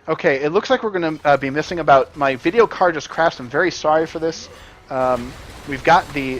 Okay, it looks like we're going to be missing about... My video card just crashed. I'm very sorry for this. We've got the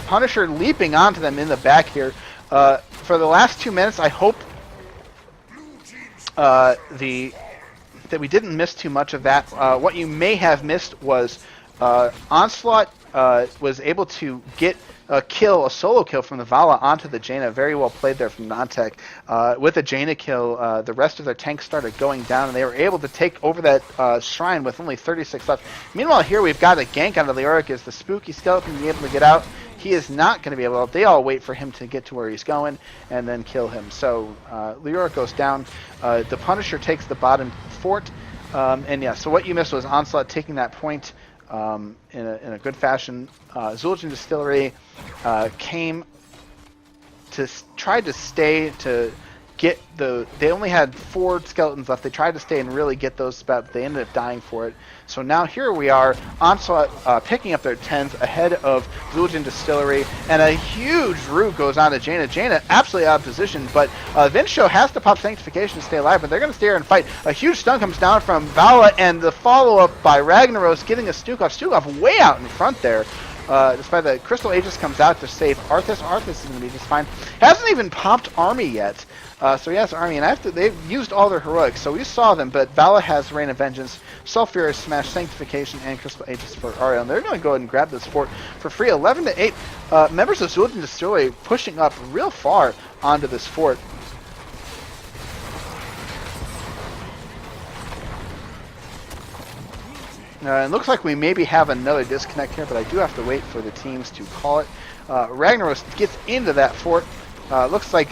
Punisher leaping onto them in the back here. For the last 2 minutes, I hope that we didn't miss too much of that. What you may have missed was Onslaught was able to get a solo kill from the Vala onto the Jaina. Very well played there from Nontech. With the Jaina kill, the rest of their tanks started going down, and they were able to take over that shrine with only 36 left. Meanwhile, here we've got a gank onto Leoric. Is the spooky skeleton be able to get out? He is not going to be able to. They all wait for him to get to where he's going and then kill him. So Leoric goes down. The Punisher takes the bottom fort. And yeah, so what you missed was Onslaught taking that point in a good fashion. Zul'jin Distillery came to try to stay to get the. They only had 4 skeletons left. They tried to stay and really get those, but they ended up dying for it. So now here we are, Onslaught picking up their 10s ahead of Zul'jin Distillery, and a huge root goes on to Jaina. Jaina absolutely out of position, but Vinsho has to pop Sanctification to stay alive, but they're going to stay here and fight. A huge stun comes down from Vala, and the follow-up by Ragnaros getting a Stukov. Stukov way out in front there. Despite the Crystal Aegis comes out to save Arthas. Arthas is going to be just fine. Hasn't even popped Army yet. So he has Army, and they've used all their heroics, so we saw them, but Vala has Rain of Vengeance, Sulfurous Smash, Sanctification, and Crystal Aegis for Ariel, and they're going to go ahead and grab this fort for free. 11-8. Members of Zul'jin Distillery pushing up real far onto this fort. It looks like we maybe have another disconnect here, but I do have to wait for the teams to call it. Ragnaros gets into that fort. Looks like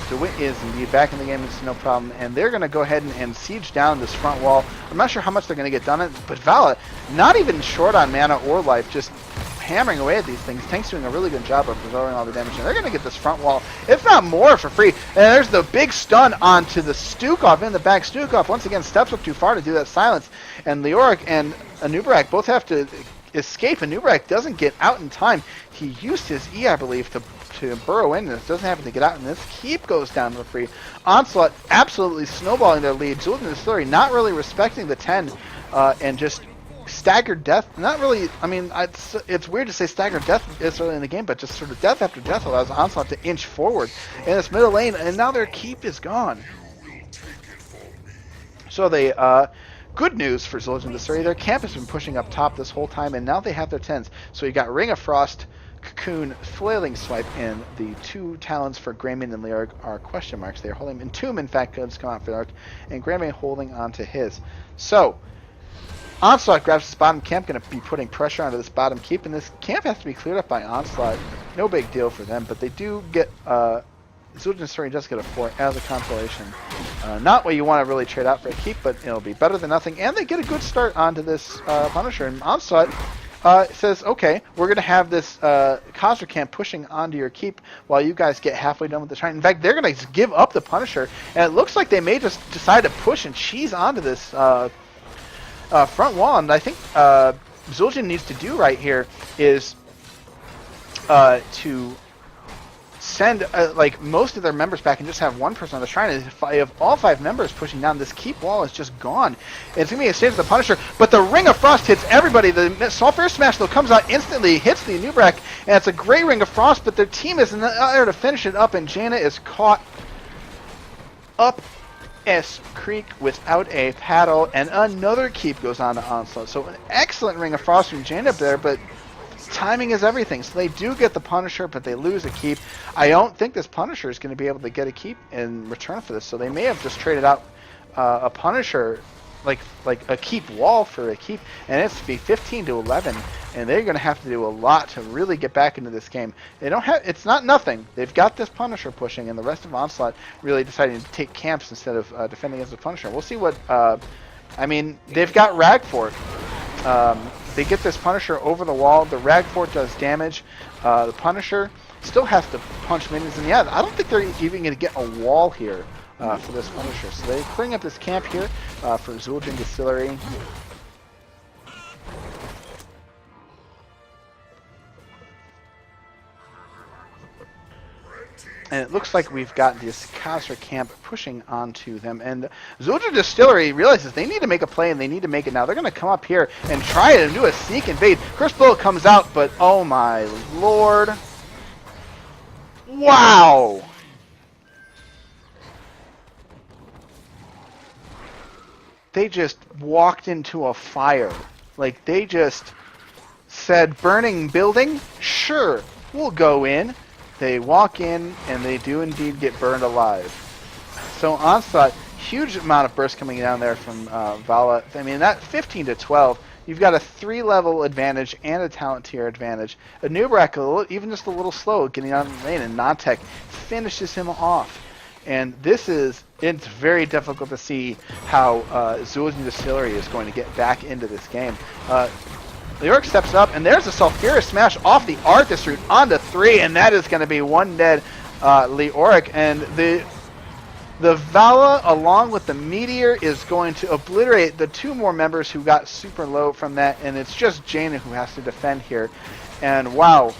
DeWitt is indeed back in the game. It's no problem. And they're going to go ahead and siege down this front wall. I'm not sure how much they're going to get done, but Vala, not even short on mana or life, just hammering away at these things. Tank's doing a really good job of absorbing all the damage. And they're going to get this front wall, if not more, for free. And there's the big stun onto the Stukov in the back. Stukov, once again, steps up too far to do that silence. And Leoric and Anubarak both have to escape. Anubarak doesn't get out in time. He used his E, I believe, to burrow in. This doesn't happen to get out, and this keep goes down for free. Onslaught absolutely snowballing their lead. Zul'jin Distillery not really respecting the 10 and just staggered death. Not really, I mean, it's weird to say staggered death is early in the game, but just sort of death after death allows Onslaught to inch forward in this middle lane, and now their keep is gone. So they, good news for Zul'jin Distillery, their camp has been pushing up top this whole time, and now they have their 10s. So you got Ring of Frost, Cocoon, Flailing Swipe, and the 2 talents for Greymane and Leoric are question marks. They're holding Entomb, in fact, could come out for Leoric, and Greymane holding onto his. So, Onslaught grabs this bottom camp, going to be putting pressure onto this bottom keep, and this camp has to be cleared up by Onslaught. No big deal for them, but they do get, Zul'jin Distillery does get a 4 as a consolation. Not what you want to really trade out for a keep, but it'll be better than nothing, and they get a good start onto this Punisher, and Onslaught says, okay, we're going to have this Khazra camp pushing onto your keep while you guys get halfway done with the shrine. In fact, they're going to give up the Punisher, and it looks like they may just decide to push and cheese onto this front wall. And I think Zul'jin needs to do right here is to send like most of their members back and just have one person on the shrine. And if I have all 5 members pushing down, this keep wall is just gone. And it's going to be a save for the Punisher, but the Ring of Frost hits everybody. The Sulfur Smash, though, comes out instantly, hits the Nubrak, and it's a great Ring of Frost, but their team is not there to finish it up, and Jaina is caught up S Creek without a paddle, and another keep goes on to Onslaught. So an excellent Ring of Frost from Jaina up there, but timing is everything. So they do get the Punisher, but they lose a keep. I don't think this Punisher is going to be able to get a keep in return for this, so they may have just traded out a Punisher, like a keep wall for a keep, and it's to be 15-11, and they're going to have to do a lot to really get back into this game. They don't have, it's not nothing. They've got this Punisher pushing, and the rest of Onslaught really deciding to take camps instead of defending against the Punisher. We'll see what, I mean, they've got Ragfort. They get this Punisher over the wall. The Ragfort does damage. The Punisher still has to punch minions. And yeah, I don't think they're even going to get a wall here for this Punisher. So they're clearing up this camp here for Zul'jin Distillery. And it looks like we've got this Khazra camp pushing onto them. And Zul'jin Distillery realizes they need to make a play, and they need to make it now. They're going to come up here and try to do a sneak invade. Curse Bullet comes out, but oh my lord. Wow! They just walked into a fire. Like, they just said, burning building? Sure, we'll go in. They walk in, and they do indeed get burned alive. So Onslaught, huge amount of burst coming down there from Vala. I mean, that 15 to 12, you've got a 3-level advantage and a talent tier advantage. Anubrak, even just a little slow getting out of the lane, and Nontek finishes him off. And it's very difficult to see how Zul'jin Distillery is going to get back into this game. Leoric steps up, and there's a Sulfurous Smash off the Arthas route onto 3, and that is going to be one dead Leoric. And the Vala, along with the Meteor, is going to obliterate the 2 more members who got super low from that, and it's just Jaina who has to defend here. And wow,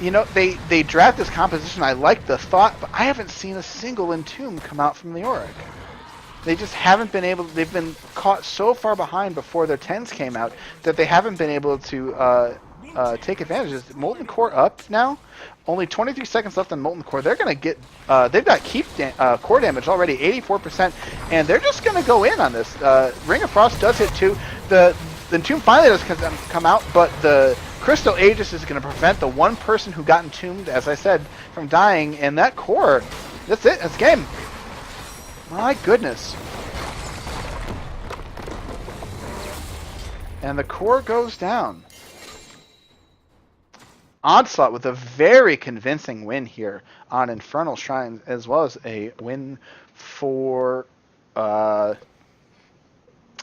you know, they draft this composition. I like the thought, but I haven't seen a single Entomb come out from Leoric. They just haven't been able. They've been caught so far behind before their 10s came out that they haven't been able to take advantage. Is Molten Core up now? Only 23 seconds left on Molten Core. They're going to get. They've got core damage already, 84%, and they're just going to go in on this. Ring of Frost does hit 2. The Entomb finally does come out, but the Crystal Aegis is going to prevent the one person who got entombed, as I said, from dying. And that core, that's it. That's game. My goodness. And the core goes down. Onslaught with a very convincing win here on Infernal Shrines, as well as a win for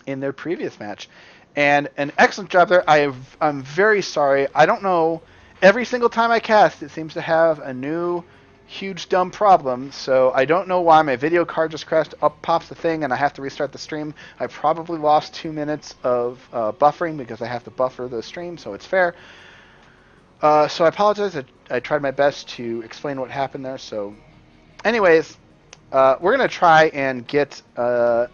in their previous match. And an excellent job there. I'm very sorry. I don't know. Every single time I cast, it seems to have a new huge dumb problem, so I don't know why my video card just crashed. Up pops the thing, and I have to restart the stream. I probably lost 2 minutes of buffering because I have to buffer the stream, so it's fair. So I apologize. I tried my best to explain what happened there. So, anyways, we're gonna try and get an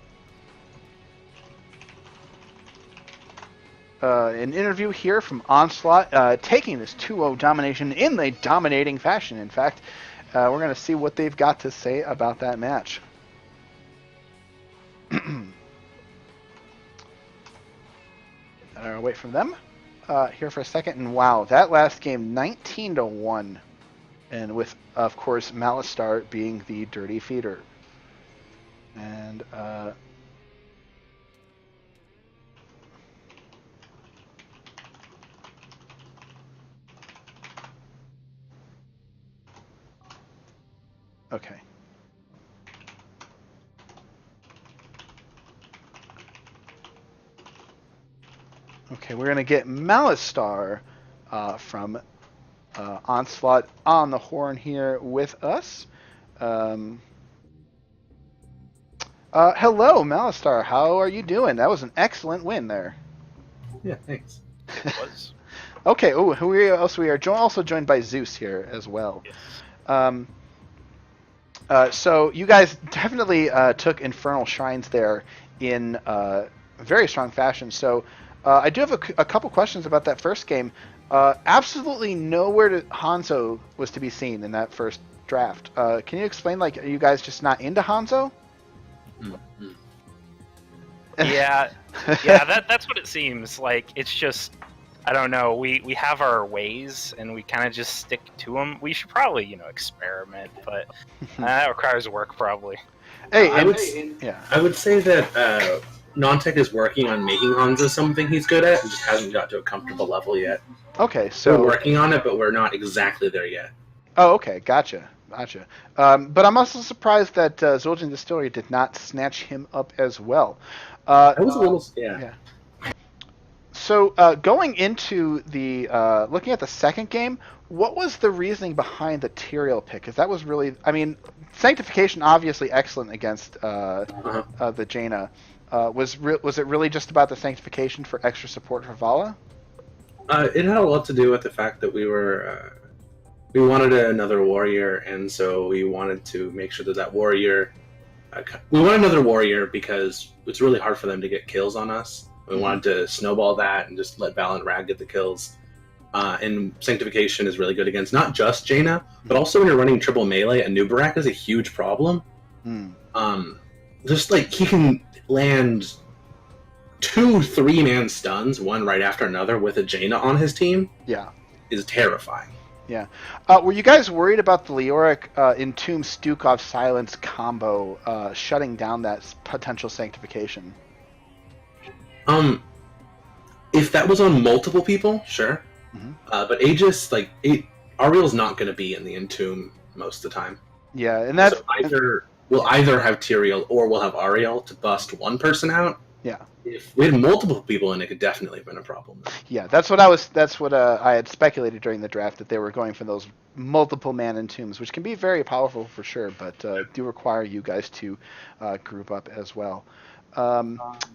interview here from Onslaught, taking this 2-0 domination in a dominating fashion. In fact, we're going to see what they've got to say about that match. I'll wait for them here for a second. And wow, that last game, 19 to 1, and with, of course, Malistar being the dirty feeder. And okay. Okay, we're going to get Malistar from Onslaught on the horn here with us. Hello, Malistar. How are you doing? That was an excellent win there. Yeah, thanks. It was. Okay, who else we are? Also joined by Zeus here as well. Yes. So you guys definitely took Infernal Shrines there in very strong fashion. So I do have a couple questions about that first game. Absolutely nowhere Hanzo was to be seen in that first draft. Can you explain, like, are you guys just not into Hanzo? Mm-hmm. Yeah, that's what it seems like. It's just, I don't know. We have our ways, and we kind of just stick to them. We should probably, experiment, but that requires work, probably. Hey, I would say that Nontek is working on making Hanzo something he's good at, and just hasn't got to a comfortable level yet. Okay, so we're working on it, but we're not exactly there yet. Oh, okay, gotcha. But I'm also surprised that Zul'jin Distillery did not snatch him up as well. I was a little, yeah. So going into the looking at the second game, what was the reasoning behind the Tyrael pick? Because that was really, I mean, Sanctification obviously excellent against the Jaina. Was it really just about the Sanctification for extra support for Vala? It had a lot to do with the fact that we were we wanted another warrior, and so we wanted to make sure that that warrior. We wanted another warrior because it's really hard for them to get kills on us. We wanted to snowball that and just let Val and Rag get the kills. And Sanctification is really good against not just Jaina, but also when you're running triple melee, a Nubarak is a huge problem. Just like he can land 2 3-man stuns, one right after another, with a Jaina on his team. Yeah. Is terrifying. Yeah. Were you guys worried about the Leoric Entomb Stukov Silence combo shutting down that potential Sanctification? If that was on multiple people, sure. But Aegis, Ariel's not going to be in the Entomb most of the time. Yeah, and that's... So we'll either have Tyrael or we'll have Ariel to bust one person out. Yeah. If we had multiple people in, it could definitely have been a problem. Yeah, that's what I had speculated during the draft, that they were going for those multiple man entombs, which can be very powerful for sure, but do require you guys to group up as well.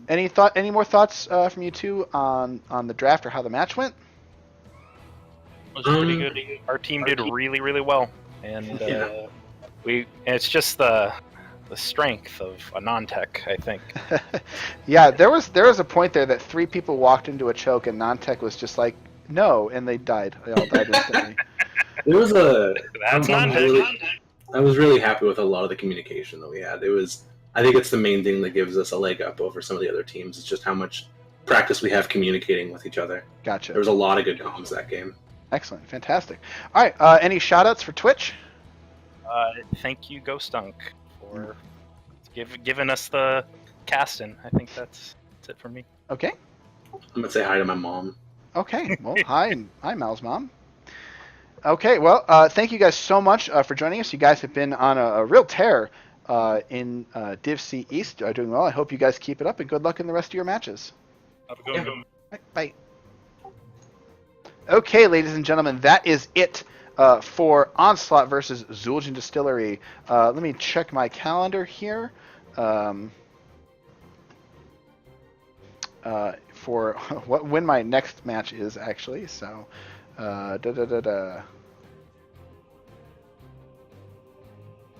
Any more thoughts from you two on the draft or how the match went? It was pretty good. Our team did really, really well, and it's just the strength of a non-tech, I think. Yeah, there was a point there that 3 people walked into a choke and non-tech was just like, no, and they died. They all died instantly. It was That's non-tech. I was really happy with a lot of the communication that we had. I think it's the main thing that gives us a leg up over some of the other teams. It's just how much practice we have communicating with each other. Gotcha. There was a lot of good comms that game. Excellent. Fantastic. All right. Any shout-outs for Twitch? Thank you, Ghostunk, for giving us the casting. I think that's it for me. Okay. I'm going to say hi to my mom. Okay. Well, hi, Mal's mom. Okay. Well, thank you guys so much for joining us. You guys have been on a real tear in Div C East. Doing well. I hope you guys keep it up, and good luck in the rest of your matches. Have a good one. Bye. Okay, ladies and gentlemen, that is it for Onslaught versus Zul'jin Distillery. Let me check my calendar here for when my next match is, actually. So,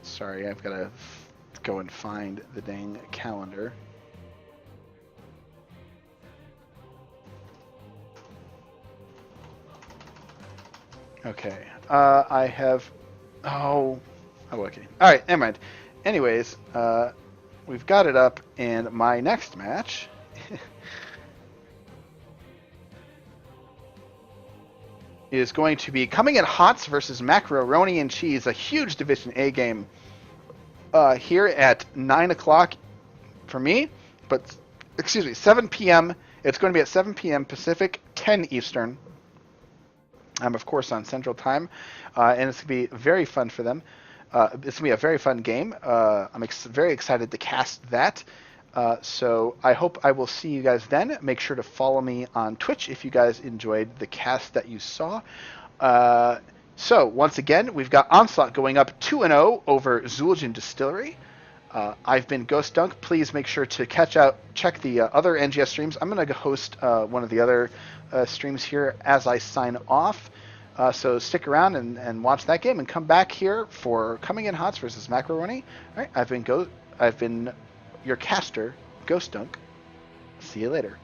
Sorry, I've got to go and find the dang calendar. Okay, I have... Oh, okay. Alright, never mind. Anyways, we've got it up, and my next match... is going to be Coming in Hots versus Macaroni and Cheese, a huge Division A game here at 9 o'clock for me, but, excuse me, 7 p.m. It's going to be at 7 p.m. Pacific, 10 Eastern. I'm, of course, on Central Time, and it's going to be very fun for them. It's going to be a very fun game. I'm very excited to cast that. So I hope I will see you guys then. Make sure to follow me on Twitch if you guys enjoyed the cast that you saw. So, once again, we've got Onslaught going up 2-0 over Zul'jin Distillery. I've been Ghost Dunk. Please make sure to check the other NGS streams. I'm going to host one of the other streams here as I sign off. So stick around and watch that game and come back here for Coming in Hots versus Macaroni. All right, I've been your caster, Ghost Dunk. See you later.